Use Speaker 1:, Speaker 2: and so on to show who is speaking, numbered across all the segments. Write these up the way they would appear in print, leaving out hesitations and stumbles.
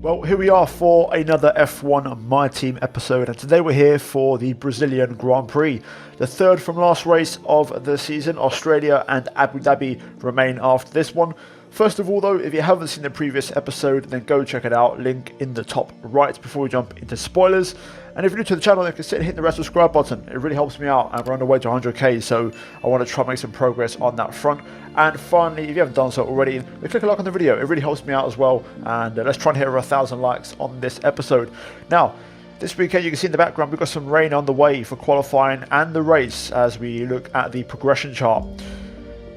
Speaker 1: Well, here we are for another F1 My Team episode, and today we're here for the Brazilian Grand Prix. The third from last race of the season. Australia and Abu Dhabi remain after this one. First of all though, if you haven't seen the previous episode, then go check it out, link in the top right before we jump into spoilers. And if you're new to the channel, then consider hitting the red subscribe button. It really helps me out, and we're on the way to 100k, so I want to try and make some progress on that front. And finally, if you haven't done so already, then click a like on the video. It really helps me out as well, and let's try and hit over 1,000 likes on this episode. Now, this weekend, you can see in the background, we've got some rain on the way for qualifying and the race as we look at the progression chart.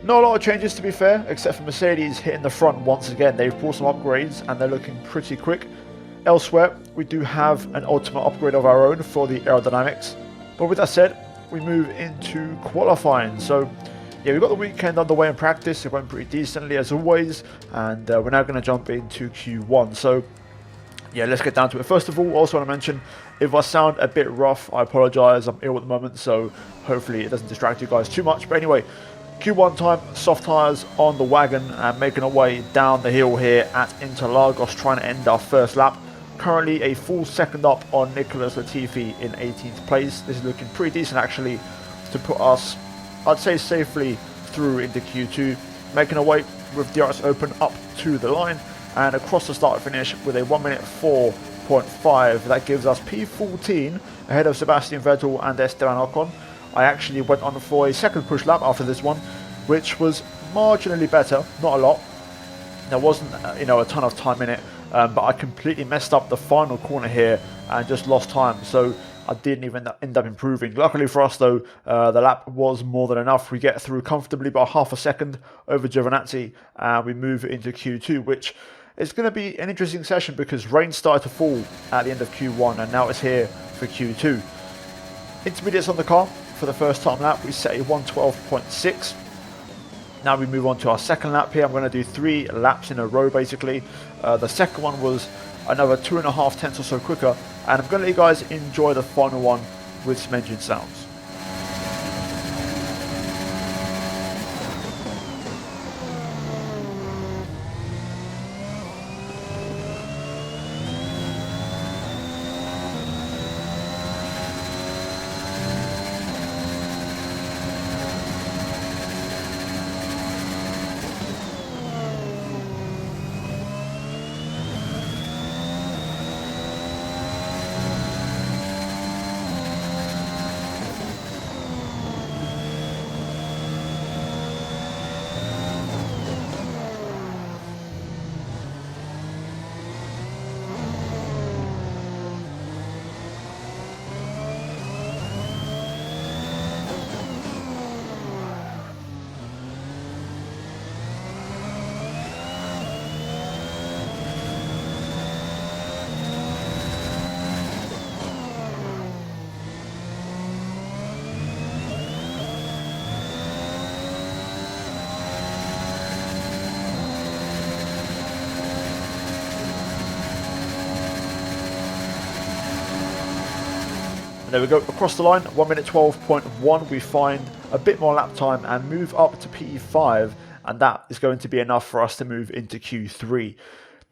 Speaker 1: Not a lot of changes, to be fair, except for Mercedes hitting the front once again. They've brought some upgrades and they're looking pretty quick. Elsewhere, we do have an ultimate upgrade of our own for the aerodynamics. But with that said, we move into qualifying. So, yeah, we've got the weekend underway in practice. It went pretty decently as always. And we're now going to jump into Q1. So, yeah, let's get down to it. First of all, I also want to mention, if I sound a bit rough, I apologise. I'm ill at the moment, so hopefully it doesn't distract you guys too much. But anyway, Q1 time, soft tyres on the wagon and making our way down the hill here at Interlagos, trying to end our first lap. Currently a full second up on Nicholas Latifi in 18th place. This is looking pretty decent actually to put us, I'd say, safely through into Q2. Making our way with DRS open up to the line and across the start finish with a 1 minute 4.5. That gives us P14 ahead of Sebastian Vettel and Esteban Ocon. I actually went on for a second push lap after this one, which was marginally better, not a lot. There wasn't, a ton of time in it, but I completely messed up the final corner here and just lost time, so I didn't even end up improving. Luckily for us though, the lap was more than enough. We get through comfortably by half a second over Giovinazzi, and we move into Q2, which is going to be an interesting session because rain started to fall at the end of Q1 and now it's here for Q2. Intermediates on the car. For the first time lap, we set a 112.6. Now we move on to our second lap here. I'm going to do 3 laps in a row basically. The second one was another 2.5 tenths or so quicker, and I'm going to let you guys enjoy the final one with some engine sounds. There we go, across the line, 1 minute 12.1, we find a bit more lap time and move up to P5, and that is going to be enough for us to move into Q3.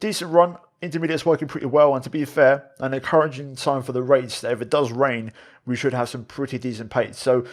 Speaker 1: Decent run, intermediates working pretty well, and to be fair, an encouraging sign for the race that if it does rain, we should have some pretty decent pace. So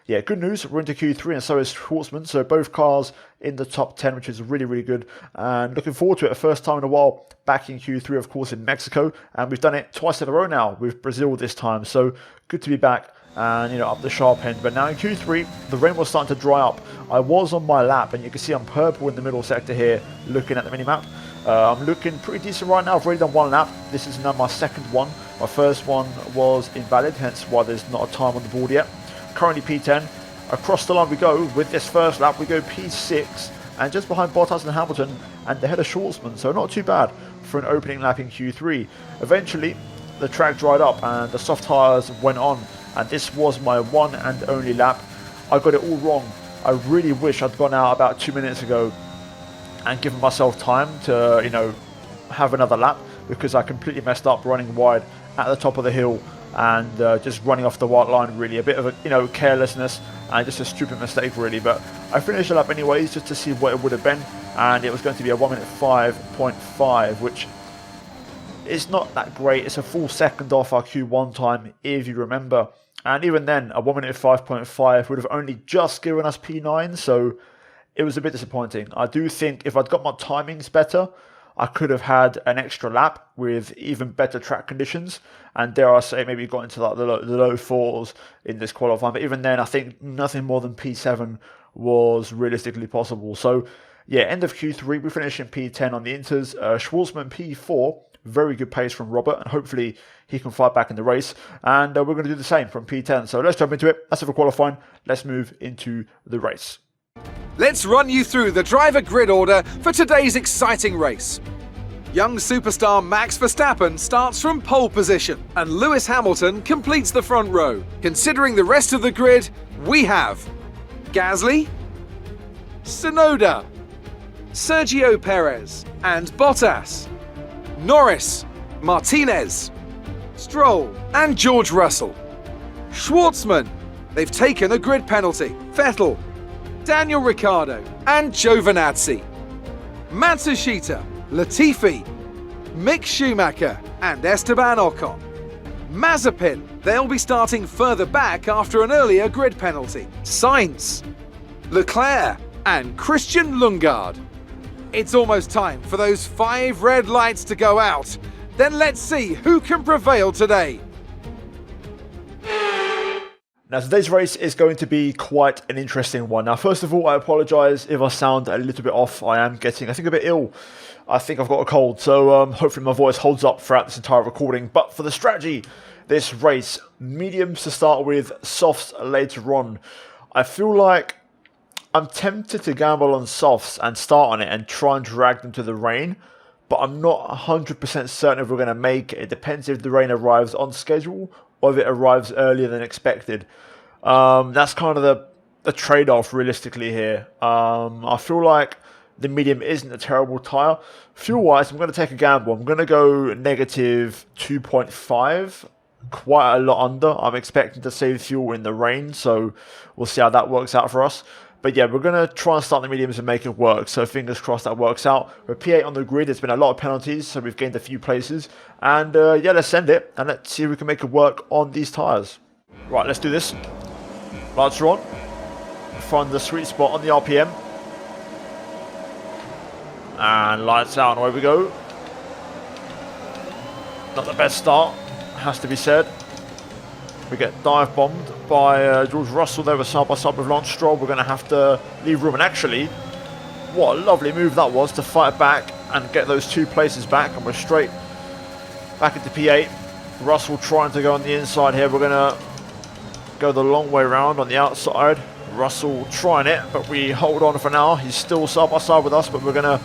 Speaker 1: yeah, good news, we're into Q3 and so is Schwartzman, so both cars in the top 10, which is really, really good. And looking forward to it, first time in a while, back in Q3, of course, in Mexico. And we've done it twice in a row now with Brazil this time, so good to be back and, up the sharp end. But now in Q3, the rain was starting to dry up. I was on my lap, and you can see I'm purple in the middle sector here, looking at the minimap. I'm looking pretty decent right now. I've already done 1 lap. This is now my second one. My first one was invalid, hence why there's not a time on the board yet. Currently P10. Across the line we go with this first lap. We go P6 and just behind Bottas and Hamilton and ahead of Schwartzman. So not too bad for an opening lap in Q3. Eventually the track dried up and the soft tyres went on, and this was my one and only lap. I got it all wrong. I really wish I'd gone out about 2 minutes ago and given myself time to, have another lap, because I completely messed up running wide at the top of the hill and just running off the white line. Really a bit of a carelessness and just a stupid mistake really, but I finished the lap anyways just to see what it would have been, and it was going to be a 1 minute 5.5, which it's not that great. It's a full second off our Q1 time, if you remember. And even then, a 1 minute 5.5 would have only just given us P9, so it was a bit disappointing. I do think if I'd got my timings better, I could have had an extra lap with even better track conditions, and dare I say, maybe got into like the low fours in this qualifying. But even then, I think nothing more than P7 was realistically possible. So yeah, end of Q3, we finished in P10 on the Inters. Schwartzman P4, very good pace from Robert, and hopefully he can fight back in the race. And we're going to do the same from P10. So let's jump into it. That's it for qualifying. Let's move into the race.
Speaker 2: Let's run you through the driver grid order for today's exciting race. Young superstar Max Verstappen starts from pole position, and Lewis Hamilton completes the front row. Considering the rest of the grid, we have Gasly, Tsunoda, Sergio Perez and Bottas, Norris, Martinez, Stroll and George Russell. Schwartzman, they've taken a grid penalty. Vettel, Daniel Ricciardo and Giovinazzi. Matsushita, Latifi, Mick Schumacher and Esteban Ocon. Mazepin, they'll be starting further back after an earlier grid penalty. Sainz, Leclerc and Christian Lundgaard. It's almost time for those 5 red lights to go out. Then let's see who can prevail today.
Speaker 1: Now today's race is going to be quite an interesting one. Now first of all, I apologise if I sound a little bit off. I am getting, I think, a bit ill. I think I've got a cold, so hopefully my voice holds up throughout this entire recording. But for the strategy, this race, mediums to start with, softs later on. I feel like I'm tempted to gamble on softs and start on it and try and drag them to the rain, but I'm not 100% certain if we're going to make it. It depends if the rain arrives on schedule or if it arrives earlier than expected. That's kind of the trade-off realistically here. I feel like the medium isn't a terrible tyre. Fuel-wise, I'm going to take a gamble. I'm going to go negative 2.5, quite a lot under. I'm expecting to save fuel in the rain, so we'll see how that works out for us. But yeah, we're going to try and start the mediums and make it work. So fingers crossed that works out. We're P8 on the grid. There's been a lot of penalties, so we've gained a few places. And yeah, let's send it. And let's see if we can make it work on these tyres. Right, let's do this. Lights are on. Find the sweet spot on the RPM. And lights out, and away we go. Not the best start, has to be said. We get dive bombed by George Russell. They were side by side with Lance Stroll. We're going to have to leave room. And actually, what a lovely move that was to fight back and get those 2 places back. And we're straight back into P8. Russell trying to go on the inside here. We're going to go the long way around on the outside. Russell trying it, but we hold on for now. He's still side by side with us, but we're going to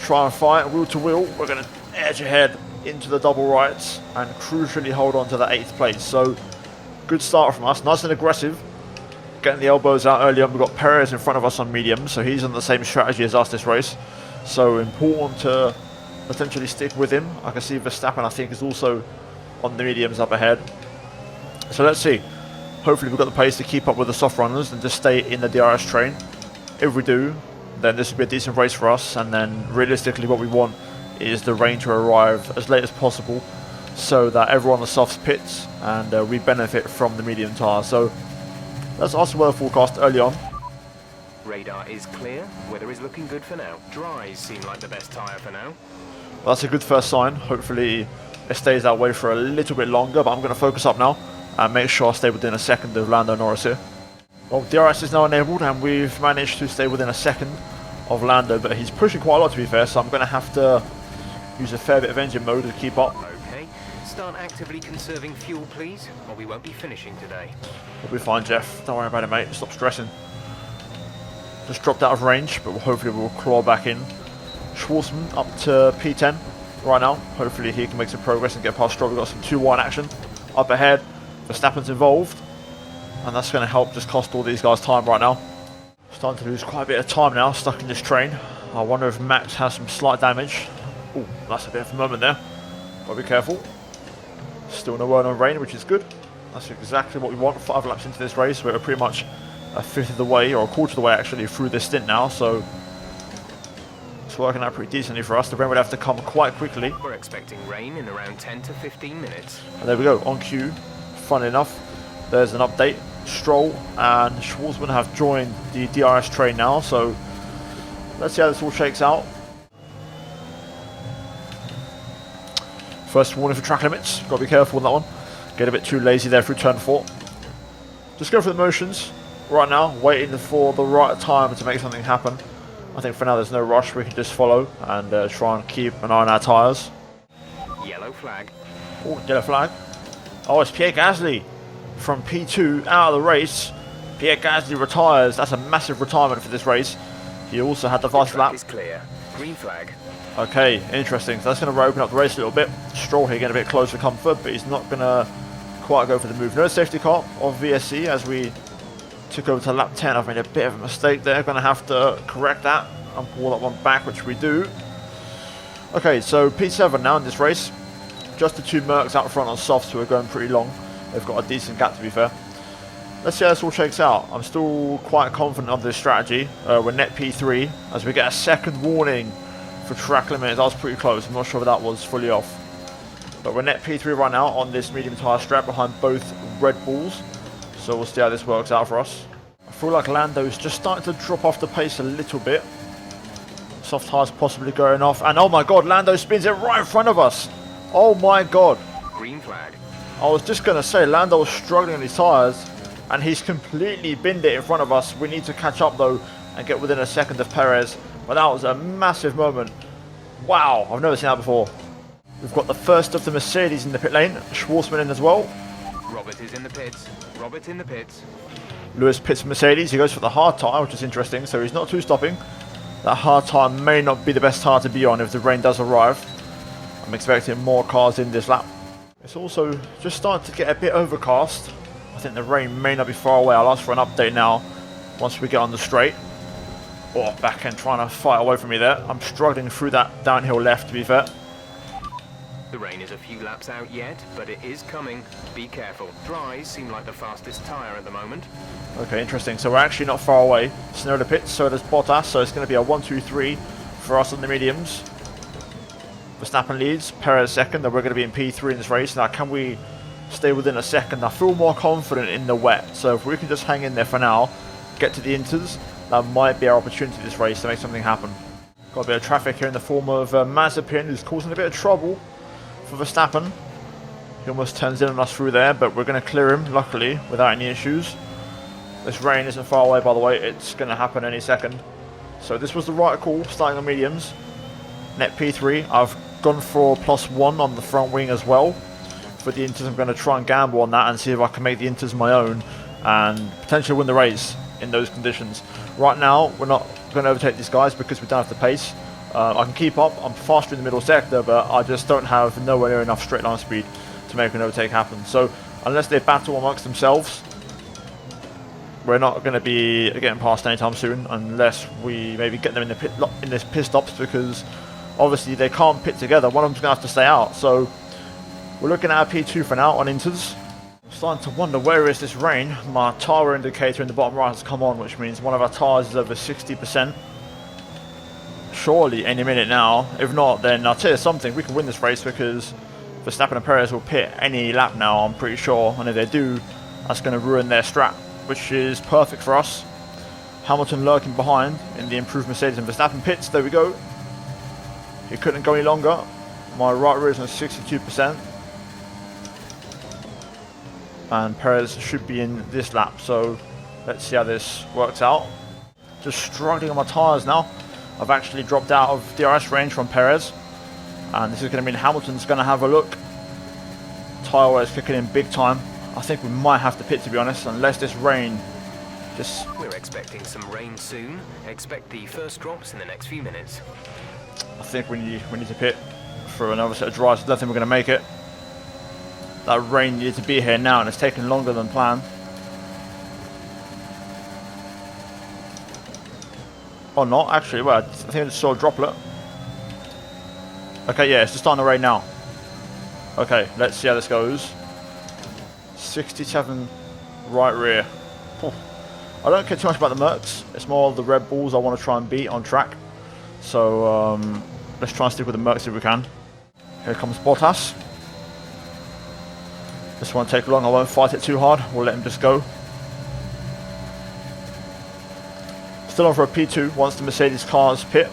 Speaker 1: try and fight wheel to wheel. We're going to edge ahead into the double rights and crucially hold on to the 8th place. So good start from us, nice and aggressive, getting the elbows out early on. We've got Perez in front of us on medium, so he's on the same strategy as us this race, so important to potentially stick with him. I can see Verstappen, I think, is also on the mediums up ahead, so let's see. Hopefully we've got the pace to keep up with the soft runners and just stay in the DRS train. If we do, then this will be a decent race for us, and then realistically what we want is the rain to arrive as late as possible so that everyone on the softs pits and we benefit from the medium tyre. So that's also weather forecast early on.
Speaker 3: Radar is clear, weather is looking good for now. Dries seem like the best tyre for now.
Speaker 1: Well, that's a good first sign. Hopefully it stays that way for a little bit longer, but I'm going to focus up now and make sure I stay within a second of Lando Norris here. Well, DRS is now enabled and we've managed to stay within a second of Lando, but he's pushing quite a lot to be fair, so I'm going to have to use a fair bit of engine mode to keep up.
Speaker 3: Okay, start actively conserving fuel please, or we won't be finishing today.
Speaker 1: We'll be fine, Jeff. Don't worry about it, mate. Stop stressing. Just dropped out of range, but hopefully we'll claw back in. Schwartzman up to P10 right now. Hopefully he can make some progress and get past Stroll. We've got some 2-1 action up ahead. Verstappen's involved, and that's going to help just cost all these guys time right now. Starting to lose quite a bit of time now, stuck in this train. I wonder if Max has some slight damage. Oh, that's a bit of a moment there. Gotta be careful. Still no word on rain, which is good. That's exactly what we want. 5 laps into this race. We're pretty much a fifth of the way, or a quarter of the way actually, through this stint now. So let's That's working out pretty decently for us. The rain would have to come quite quickly.
Speaker 3: We're expecting rain in around 10 to 15 minutes.
Speaker 1: And there we go, on cue. Fun enough, there's an update. Stroll and Schwarzman have joined the DRS train now, so let's see how this all shakes out. First warning for track limits, got to be careful on that one. Get a bit too lazy there through turn 4. Just go for the motions right now, waiting for the right time to make something happen. I think for now there's no rush, we can just follow and try and keep an eye on our tyres.
Speaker 3: Yellow flag.
Speaker 1: Oh, yellow flag. Oh, it's Pierre Gasly from P2 out of the race. Pierre Gasly retires. That's a massive retirement for this race. He also had the fast lap.
Speaker 3: Is clear. Green flag.
Speaker 1: Okay, interesting. So that's going to open up the race a little bit. Stroll here getting a bit closer to comfort, but he's not going to quite go for the move. No safety car of VSC as we took over to lap 10. I've made a bit of a mistake there. Going to have to correct that and pull that one back, which we do. Okay, so P7 now in this race. Just the two Mercs out front on softs who are going pretty long. They've got a decent gap, to be fair. Let's see how this all shakes out. I'm still quite confident of this strategy. We're net P3 as we get a second warning for track limit. That was pretty close. I'm not sure if that was fully off. But we're net P3 right now on this medium tyre strap behind both Red Bulls. So we'll see how this works out for us. I feel like Lando's just starting to drop off the pace a little bit. Soft tyres possibly going off. And oh my god, Lando spins it right in front of us. Oh my god.
Speaker 3: Green flag.
Speaker 1: I was just going to say, Lando was struggling on his tyres, and he's completely binned it in front of us. We need to catch up, though, and get within a second of Perez. But that was a massive moment. Wow, I've never seen that before. We've got the first of the Mercedes in the pit lane. Schwarzman in as well.
Speaker 3: Robert is in the pits. Robert in the pits.
Speaker 1: Lewis pits Mercedes. He goes for the hard tyre, which is interesting, so he's not too stopping. That hard tyre may not be the best tyre to be on if the rain does arrive. I'm expecting more cars in this lap. It's also just starting to get a bit overcast. I think the rain may not be far away. I'll ask for an update now once we get on the straight. Oh, back end trying to fight away from me there. I'm struggling through that downhill left, to be fair.
Speaker 3: The rain is a few laps out yet, but it is coming. Be careful. Dries seem like the fastest tyre at the moment.
Speaker 1: Okay, interesting. So we're actually not far away. Tsunoda pits, so does Bottas. So it's going to be a 1-2-3 for us on the mediums. Verstappen leads, Perez second, and we're going to be in P3 in this race. Now, can we stay within a second? I feel more confident in the wet, so if we can just hang in there for now, get to the inters, that might be our opportunity this race to make something happen. Got a bit of traffic here in the form of Mazepin, who's causing a bit of trouble for Verstappen. He almost turns in on us through there, but we're going to clear him, luckily, without any issues. This rain isn't far away, by the way. It's going to happen any second. So this was the right call, starting on mediums. Net P3. I've gone for +1 on the front wing as well. For the inters, I'm going to try and gamble on that and see if I can make the inters my own and potentially win the race in those conditions. Right now, we're not going to overtake these guys because we don't have the pace. I can keep up. I'm faster in the middle sector, but I just don't have nowhere near enough straight line speed to make an overtake happen. So unless they battle amongst themselves, we're not going to be getting past anytime soon unless we maybe get them in the this pit stops, because obviously they can't pit together. One of them's going to have to stay out. So we're looking at a P2 for now on inters. I'm starting to wonder, where is this rain? My tyre indicator in the bottom right has come on, which means one of our tyres is over 60%. Surely any minute now. If not, then I'll tell you something, we can win this race because Verstappen and Perez will pit any lap now, I'm pretty sure. And if they do, that's going to ruin their strat, which is perfect for us. Hamilton lurking behind in the improved Mercedes, and Verstappen pits. There we go. He couldn't go any longer. My right rear is on 62%. And Perez should be in this lap, so let's see how this works out. Just struggling on my tyres now. I've actually dropped out of DRS range from Perez, and this is going to mean Hamilton's going to have a look. Tyre wear is kicking in big time. I think we might have to pit, to be honest, unless this rain just...
Speaker 3: We're expecting some rain soon. Expect the first drops in the next few minutes.
Speaker 1: I think we need to pit for another set of dries. I don't think we're going to make it. That rain needed to be here now, and it's taking longer than planned. Or not, actually. Well, I think I just saw a droplet. Okay, yeah, it's just starting to rain now. Okay, let's see how this goes. 67 right rear. I don't care too much about the Mercs. It's more the Red Bulls I want to try and beat on track. So let's try and stick with the Mercs if we can. Here comes Bottas. This won't take long, I won't fight it too hard, we'll let him just go. Still on for a P2 once the Mercedes cars pit.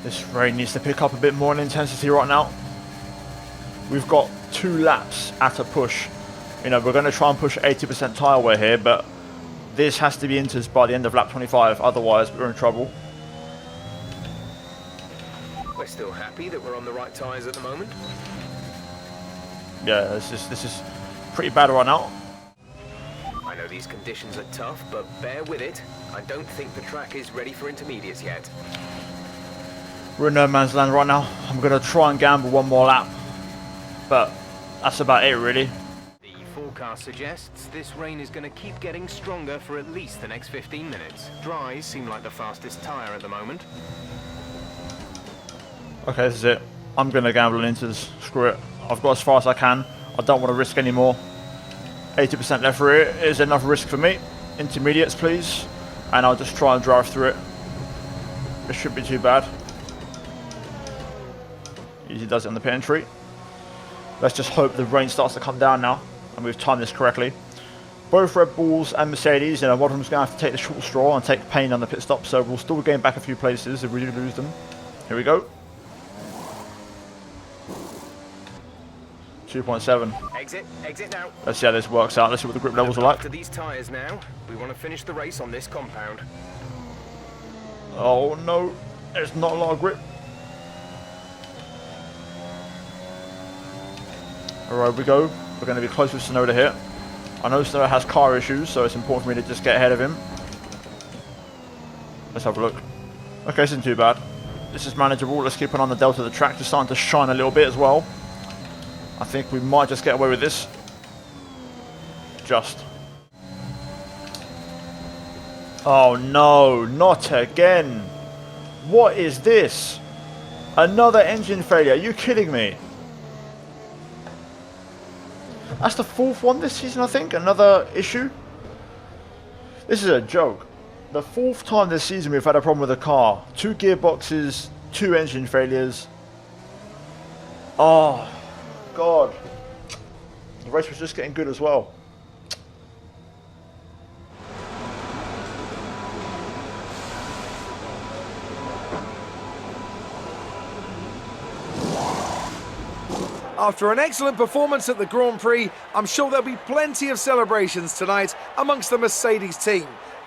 Speaker 1: This rain needs to pick up a bit more in intensity right now. We've got 2 laps at a push. You know, we're going to try and push 80% tyre wear here, but this has to be entered by the end of lap 25, otherwise we're in trouble.
Speaker 3: We're still happy that we're on the right tyres at the moment.
Speaker 1: Yeah, this is pretty bad right now.
Speaker 3: I know these conditions are tough, but bear with it. I don't think the track is ready for intermediates yet.
Speaker 1: We're in no man's land right now. I'm going to try and gamble one more lap, but that's about it really.
Speaker 3: The forecast suggests this rain is going to keep getting stronger for at least the next 15 minutes. Dries seem like the fastest tyre at the moment.
Speaker 1: Okay, this is it. I'm going to gamble into this. Screw it. I've got as far as I can. I don't want to risk any more. 80% left for it is enough risk for me. Intermediates, please. And I'll just try and drive through it. It shouldn't be too bad. Easy does it on the pit entry. Let's just hope the rain starts to come down now. And we've timed this correctly. Both Red Bulls and Mercedes, you know, one of them's going to have to take the short straw and take pain on the pit stop. So we'll still gain back a few places if we do lose them. Here we go. 2.7.
Speaker 3: Exit now.
Speaker 1: Let's see how this works out. Let's see what the grip levels are like.
Speaker 3: After these tyres now, we want to finish the race on this compound.
Speaker 1: Oh no, there's not a lot of grip. Alright, we go. We're going to be close with Tsunoda here. I know Tsunoda has car issues, so it's important for me to just get ahead of him. Let's have a look. Okay, this isn't too bad. This is manageable. Let's keep an eye on the delta. The track is starting to shine a little bit as well. I think we might just get away with this. Just. Oh no, not again. What is this? Another engine failure. Are you kidding me? That's the 4th one this season, I think. Another issue. This is a joke. The 4th time this season we've had a problem with the car. 2 gearboxes, 2 engine failures. Oh, God. The race was just getting good as well.
Speaker 2: After an excellent performance at the Grand Prix, I'm sure there'll be plenty of celebrations tonight amongst the Mercedes team,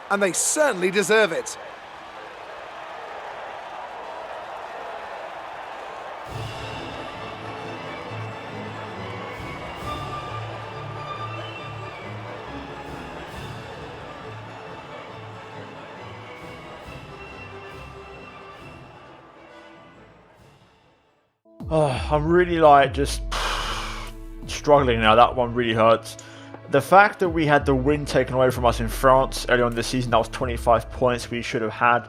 Speaker 2: and they certainly deserve it.
Speaker 1: Oh, I'm really like just struggling now. That one really hurts. The fact that we had the win taken away from us in France earlier on this season, that was 25 points we should have had.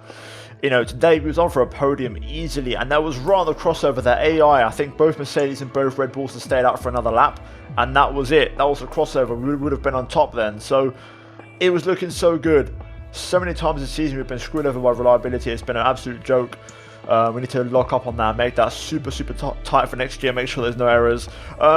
Speaker 1: You know, today we was on for a podium easily, and that was right on the crossover. That AI, I think both Mercedes and both Red Bulls had stayed out for another lap, and that was it. That was a crossover. We would have been on top then. So it was looking so good. So many times this season we've been screwed over by reliability. It's been an absolute joke. We need to lock up on that, make that super tight for next year, make sure there's no errors.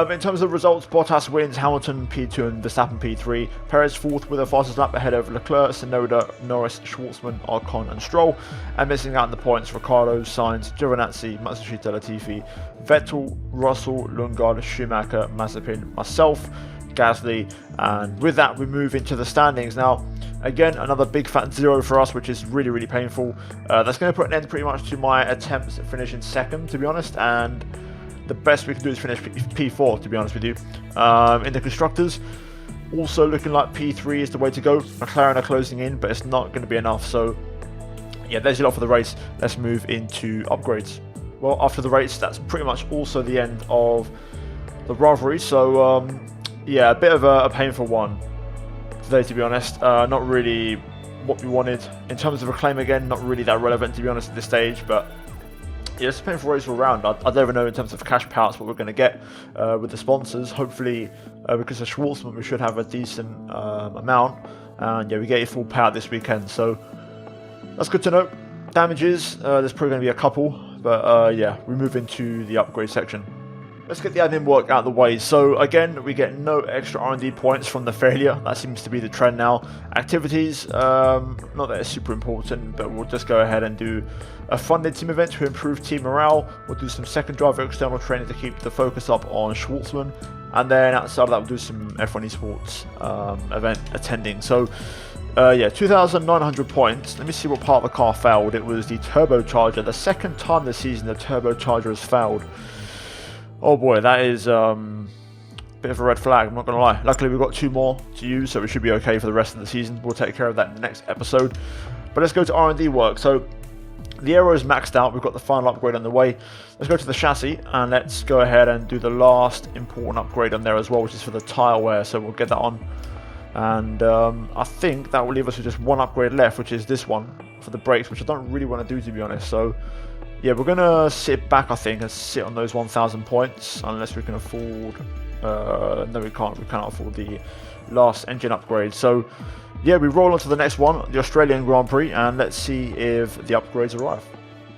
Speaker 1: In terms of results, Bottas wins, Hamilton P2 and Verstappen P3, Perez 4th with a fastest lap ahead of Leclerc, Tsunoda, Norris, Schwartzman, Ocon and Stroll, and missing out on the points, Ricciardo, Sainz, Giovinazzi, Matsushita, Latifi, Vettel, Russell, Lundgaard, Schumacher, Mazepin, myself, Gasly, and with that we move into the standings. Now again, another big fat 0 for us, which is really painful. That's going to put an end pretty much to my attempts at finishing second, to be honest, and the best we can do is finish P4, to be honest with you. In the constructors, also looking like P3 is the way to go. McLaren are closing in, but it's not going to be enough. So yeah, there's a lot for the race. Let's move into upgrades. Well, after the race, that's pretty much also the end of the rivalry. So yeah, a bit of a painful one today, to be honest. Not really what we wanted. In terms of acclaim, again, not really that relevant, to be honest, at this stage. But yeah, it's a painful race all round. I don't even know in terms of cash payouts what we're going to get with the sponsors. Hopefully, because of Schwartzman, we should have a decent amount. And yeah, we get a full payout this weekend. So that's good to know. damages, there's probably going to be a couple, but yeah, we move into the upgrade section. Let's get the admin work out of the way. So again, we get no extra R&D points from the failure. That seems to be the trend now. Activities, not that it's super important, but we'll just go ahead and do a funded team event to improve team morale. We'll do some second driver external training to keep the focus up on Schwartzman. And then outside of that, we'll do some F1 Esports event attending. So yeah, 2,900 points. Let me see what part of the car failed. It was the turbocharger. The second time this season the turbocharger has failed. Oh boy, that is a bit of a red flag, I'm not going to lie. Luckily we've got 2 more to use, so we should be okay for the rest of the season. We'll take care of that in the next episode. But let's go to R&D work. So the aero is maxed out, we've got the final upgrade on the way. Let's go to the chassis and let's go ahead and do the last important upgrade on there as well, which is for the tyre wear, so we'll get that on. And I think that will leave us with just 1 upgrade left, which is this one for the brakes, which I don't really want to do, to be honest. So yeah, we're going to sit back, I think, and sit on those 1,000 points, unless we can afford... no, we can't. We cannot afford the last engine upgrade. So yeah, we roll on to the next one, the Australian Grand Prix, and let's see if the upgrades arrive.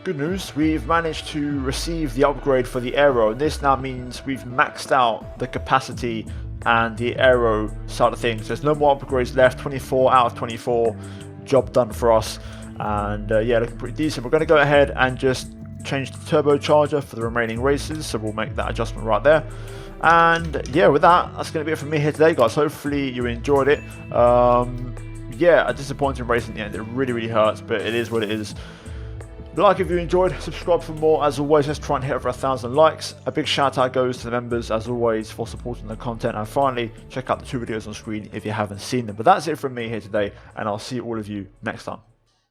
Speaker 1: Good news, we've managed to receive the upgrade for the aero, and this now means we've maxed out the capacity and the aero side of things. There's no more upgrades left, 24 out of 24, job done for us. And yeah, looking pretty decent. We're going to go ahead and just change the turbocharger for the remaining races, so we'll make that adjustment right there. And yeah, with that, that's going to be it from me here today, guys. Hopefully you enjoyed it. Yeah, a disappointing race in the end. It really hurts, but it is what it is. Like if you enjoyed, subscribe for more. As always, let's try and hit over 1,000 likes. A big shout out goes to the members, as always, for supporting the content. And finally, check out the 2 videos on screen if you haven't seen them. But that's it from me here today, and I'll see all of you next time.